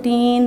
3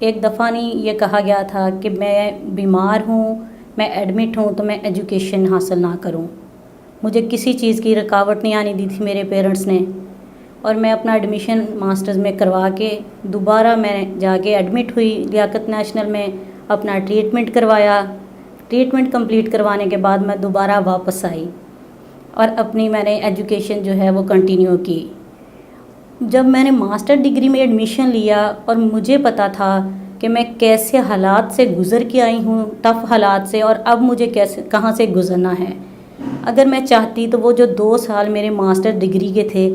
ایک دفعہ نہیں یہ کہا گیا تھا کہ میں بیمار ہوں، میں ایڈمٹ ہوں تو میں ایجوکیشن حاصل نہ کروں. مجھے کسی چیز کی رکاوٹ نہیں آنے دی تھی میرے پیرنٹس نے، اور میں اپنا ایڈمیشن ماسٹرز میں کروا کے دوبارہ میں جا کے ایڈمٹ ہوئی لیاقت نیشنل میں، اپنا ٹریٹمنٹ کروایا. ٹریٹمنٹ کمپلیٹ کروانے کے بعد میں دوبارہ واپس آئی اور اپنی میں نے ایجوکیشن جو ہے وہ کنٹینیو کی. جب میں نے ماسٹر ڈگری میں ایڈمیشن لیا اور مجھے پتا تھا کہ میں کیسے حالات سے گزر کے آئی ہوں، ٹف حالات سے، اور اب مجھے کہاں سے گزرنا ہے. اگر میں چاہتی تو وہ جو 2 سال میرے ماسٹر ڈگری کے تھے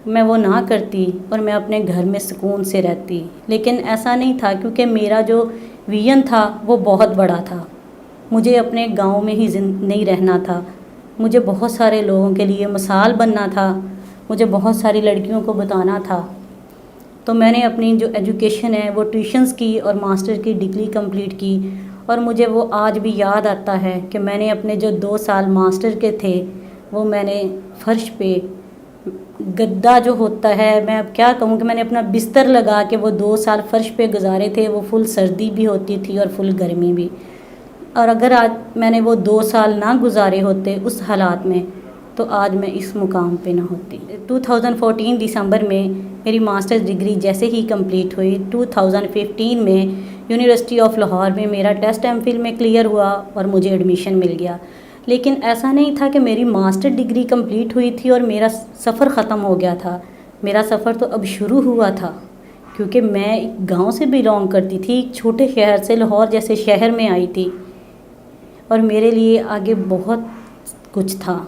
میں وہ نہ کرتی اور میں اپنے گھر میں سکون سے رہتی، لیکن ایسا نہیں تھا کیونکہ میرا جو ویژن تھا وہ بہت بڑا تھا. مجھے اپنے گاؤں میں ہی نہیں رہنا تھا، مجھے بہت سارے لوگوں کے لیے مثال بننا تھا، مجھے بہت ساری لڑکیوں کو بتانا تھا. تو میں نے اپنی جو ایجوکیشن ہے وہ ٹیوشنز کی اور ماسٹر کی ڈگری کمپلیٹ کی. اور مجھے وہ آج بھی یاد آتا ہے کہ میں نے اپنے جو 2 سال ماسٹر کے تھے وہ میں نے فرش پہ گدا جو ہوتا ہے، میں اب کیا کہوں کہ میں نے اپنا بستر لگا کے وہ 2 سال فرش پہ گزارے تھے. وہ فل سردی بھی ہوتی تھی اور فل گرمی بھی. اور اگر آج میں نے وہ 2 سال نہ گزارے ہوتے اس حالات میں تو آج میں اس مقام پہ نہ ہوتی. 2014 دسمبر میں میری ماسٹرز ڈگری جیسے ہی کمپلیٹ ہوئی، 2015 میں یونیورسٹی آف لاہور میں میرا ٹیسٹ ایم فل میں کلیئر ہوا اور مجھے ایڈمیشن مل گیا. لیکن ایسا نہیں تھا کہ میری ماسٹر ڈگری کمپلیٹ ہوئی تھی اور میرا سفر ختم ہو گیا تھا. میرا سفر تو اب شروع ہوا تھا، کیونکہ میں ایک گاؤں سے بیلونگ کرتی تھی، ایک چھوٹے شہر سے، لاہور جیسے شہر میں آئی تھی، اور میرے لیے آگے بہت کچھ تھا.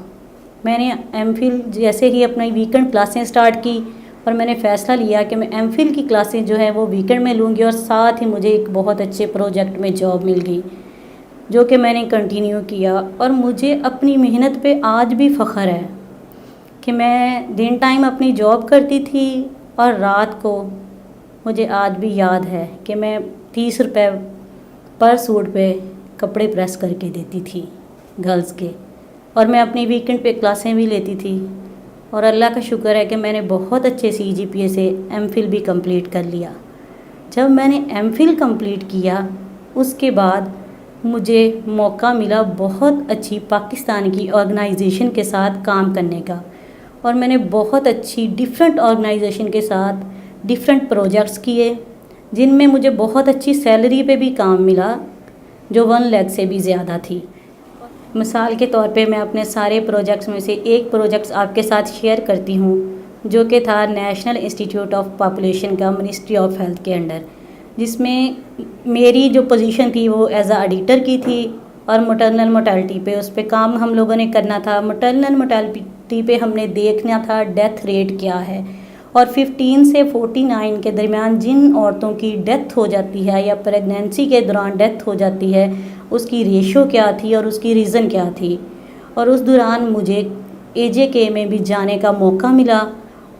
میں نے ایم فل جیسے ہی اپنی ویکنڈ کلاسیں سٹارٹ کی اور میں نے فیصلہ لیا کہ میں ایم فل کی کلاسیں جو ہے وہ ویکنڈ میں لوں گی، اور ساتھ ہی مجھے ایک بہت اچھے پروجیکٹ میں جاب مل گئی جو کہ میں نے کنٹینیو کیا. اور مجھے اپنی محنت پہ آج بھی فخر ہے کہ میں دن ٹائم اپنی جاب کرتی تھی اور رات کو مجھے آج بھی یاد ہے کہ میں 30 روپے پر سوٹ پہ کپڑے پریس کر کے دیتی تھی گرلز کے، اور میں اپنی ویکنڈ پہ کلاسیں بھی لیتی تھی. اور اللہ کا شکر ہے کہ میں نے بہت اچھے CGPA سے ایم فل بھی کمپلیٹ کر لیا. جب میں نے ایم فل کمپلیٹ کیا اس کے بعد مجھے موقع ملا بہت اچھی پاکستان کی آرگنائزیشن کے ساتھ کام کرنے کا، اور میں نے بہت اچھی ڈیفرنٹ آرگنائزیشن کے ساتھ ڈیفرنٹ پروجیکٹس کیے جن میں مجھے بہت اچھی سیلری پہ بھی کام ملا جو 1 لاکھ سے بھی زیادہ تھی. مثال کے طور پہ میں اپنے سارے پروجیکٹس میں سے ایک پروجیکٹس آپ کے ساتھ شیئر کرتی ہوں جو کہ تھا نیشنل انسٹیٹیوٹ آف پاپولیشن کا منسٹری آف ہیلتھ کے انڈر، جس میں میری جو پوزیشن تھی وہ ایز اے ایڈیٹر کی تھی. اور مٹرنل موٹیلٹی پہ اس پہ کام ہم لوگوں نے کرنا تھا. مٹرنل موٹیلٹی پہ ہم نے دیکھنا تھا ڈیتھ ریٹ کیا ہے، اور 15 سے 49 کے درمیان جن عورتوں کی ڈیتھ ہو جاتی ہے یا پریگنینسی کے دوران ڈیتھ ہو جاتی ہے اس کی ریشو کیا تھی اور اس کی ریزن کیا تھی. اور اس دوران مجھے AJK میں بھی جانے کا موقع ملا،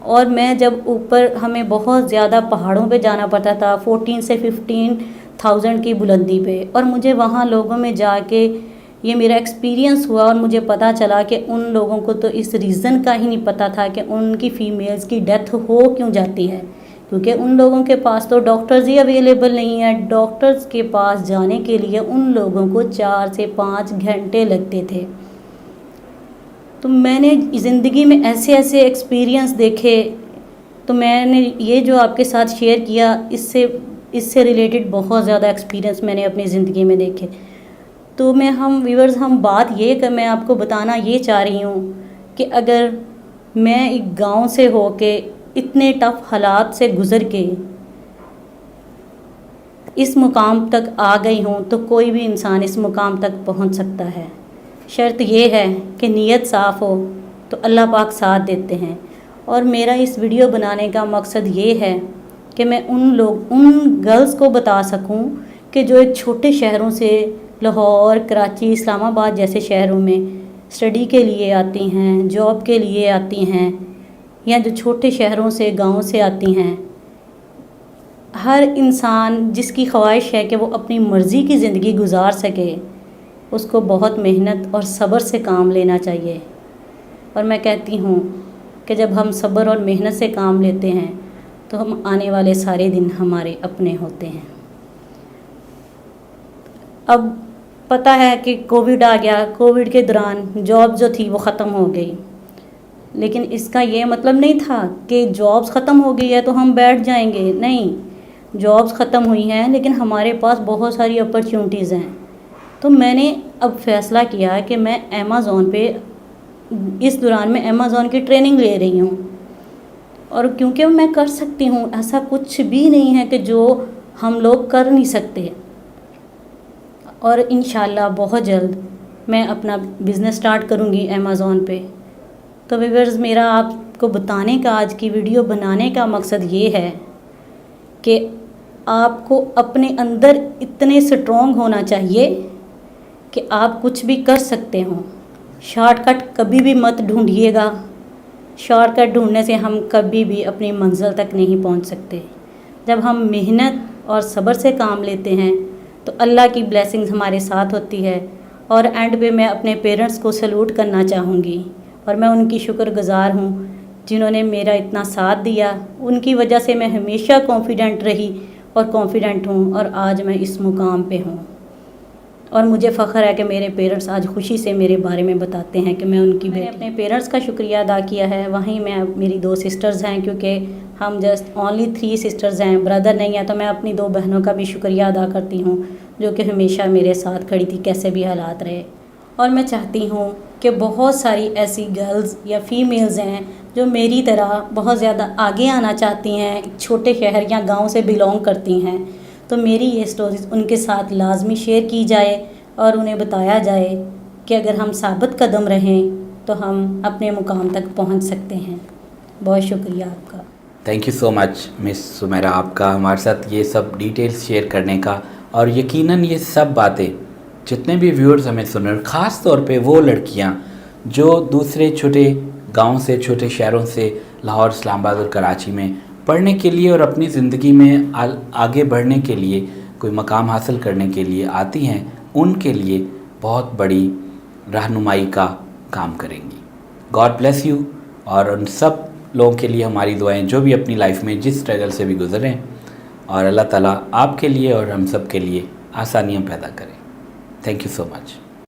اور میں جب اوپر ہمیں بہت زیادہ پہاڑوں پہ جانا پڑتا تھا 14 سے 15,000 کی بلندی پہ، اور مجھے وہاں لوگوں میں جا کے یہ میرا ایکسپیرینس ہوا اور مجھے پتہ چلا کہ ان لوگوں کو تو اس ریزن کا ہی نہیں پتہ تھا کہ ان کی فیمیلز کی ڈیتھ ہو کیوں جاتی ہے، کیونکہ ان لوگوں کے پاس تو ڈاکٹرز ہی اویلیبل نہیں ہیں. ڈاکٹرز کے پاس جانے کے لیے ان لوگوں کو 4 سے 5 گھنٹے لگتے تھے. تو میں نے زندگی میں ایسے ایکسپیرینس دیکھے، تو میں نے یہ جو آپ کے ساتھ شیئر کیا اس سے ریلیٹڈ بہت زیادہ ایکسپیرینس میں نے اپنی زندگی میں دیکھے. تو ہم بات یہ کہ میں آپ کو بتانا یہ چاہ رہی ہوں کہ اگر میں ایک گاؤں سے ہو کے اتنے ٹف حالات سے گزر کے اس مقام تک آ گئی ہوں تو کوئی بھی انسان اس مقام تک پہنچ سکتا ہے. شرط یہ ہے کہ نیت صاف ہو تو اللہ پاک ساتھ دیتے ہیں. اور میرا اس ویڈیو بنانے کا مقصد یہ ہے کہ میں ان گرلز کو بتا سکوں کہ جو ایک چھوٹے شہروں سے لاہور، کراچی، اسلام آباد جیسے شہروں میں اسٹڈی کے لیے آتی ہیں، جاب کے لیے آتی ہیں، یا جو چھوٹے شہروں سے گاؤں سے آتی ہیں، ہر انسان جس کی خواہش ہے کہ وہ اپنی مرضی کی زندگی گزار سکے اس کو بہت محنت اور صبر سے کام لینا چاہیے. اور میں کہتی ہوں کہ جب ہم صبر اور محنت سے کام لیتے ہیں تو ہم آنے والے سارے دن ہمارے اپنے ہوتے ہیں. اب پتہ ہے کہ کووڈ آ گیا، کووڈ کے دوران جاب جو تھی وہ ختم ہو گئی، لیکن اس کا یہ مطلب نہیں تھا کہ جابس ختم ہو گئی ہے تو ہم بیٹھ جائیں گے، نہیں، جابس ختم ہوئی ہیں لیکن ہمارے پاس بہت ساری اپرچونیٹیز ہیں. تو میں نے اب فیصلہ کیا کہ میں امیزون پہ اس دوران میں امیزون کی ٹریننگ لے رہی ہوں، اور کیونکہ میں کر سکتی ہوں، ایسا کچھ بھی نہیں ہے کہ جو ہم لوگ کر نہیں سکتے. اور انشاءاللہ بہت جلد میں اپنا بزنس سٹارٹ کروں گی امیزون پہ. تو ویورز، میرا آپ کو بتانے کا، آج کی ویڈیو بنانے کا مقصد یہ ہے کہ آپ کو اپنے اندر اتنے سٹرونگ ہونا چاہیے کہ آپ کچھ بھی کر سکتے ہوں. شارٹ کٹ کبھی بھی مت ڈھونڈیے گا، شارٹ کٹ ڈھونڈنے سے ہم کبھی بھی اپنی منزل تک نہیں پہنچ سکتے. جب ہم محنت اور صبر سے کام لیتے ہیں تو اللہ کی بلیسنگز ہمارے ساتھ ہوتی ہے. اور اینڈ پہ میں اپنے پیرنٹس کو سلوٹ کرنا چاہوں گی، اور میں ان کی شکر گزار ہوں جنہوں نے میرا اتنا ساتھ دیا. ان کی وجہ سے میں ہمیشہ کانفیڈنٹ رہی اور کانفیڈنٹ ہوں، اور آج میں اس مقام پہ ہوں. اور مجھے فخر ہے کہ میرے پیرنٹس آج خوشی سے میرے بارے میں بتاتے ہیں کہ میں ان کی بیٹی. اپنے پیرنٹس کا شکریہ ادا کیا ہے. وہیں میں میری 2 سسٹرز ہیں، کیونکہ ہم جسٹ اونلی 3 سسٹرز ہیں، بردر نہیں ہے، تو میں اپنی 2 بہنوں کا بھی شکریہ ادا کرتی ہوں جو کہ ہمیشہ میرے ساتھ کھڑی تھی، کیسے بھی حالات رہے. اور میں چاہتی ہوں کہ بہت ساری ایسی گرلز یا فیمیلز ہیں جو میری طرح بہت زیادہ آگے آنا چاہتی ہیں، ایک چھوٹے شہر یا گاؤں سے بلونگ کرتی ہیں، تو میری یہ سٹوریز ان کے ساتھ لازمی شیئر کی جائے اور انہیں بتایا جائے کہ اگر ہم ثابت قدم رہیں تو ہم اپنے مقام تک پہنچ سکتے ہیں. بہت شکریہ آپ کا. تھینک یو سو مچ مس سمیرہ، آپ کا ہمارے ساتھ یہ سب ڈیٹیلز شیئر کرنے کا. اور یقیناً یہ سب باتیں جتنے بھی ویورز ہمیں سن رہے ہیں، خاص طور پہ وہ لڑکیاں جو دوسرے چھوٹے گاؤں سے، چھوٹے شہروں سے، لاہور، اسلام آباد اور کراچی میں پڑھنے کے لیے اور اپنی زندگی میں آگے بڑھنے کے لیے، کوئی مقام حاصل کرنے کے لیے آتی ہیں، ان کے لیے بہت بڑی رہنمائی کا کام کریں گی. God bless you. اور ان سب لوگوں کے لیے ہماری دعائیں جو بھی اپنی لائف میں جس اسٹرگل سے بھی گزریں، اور اللہ تعالیٰ آپ کے لیے اور ہم سب کے لیے آسانیاں پیدا کریں. Thank you so much.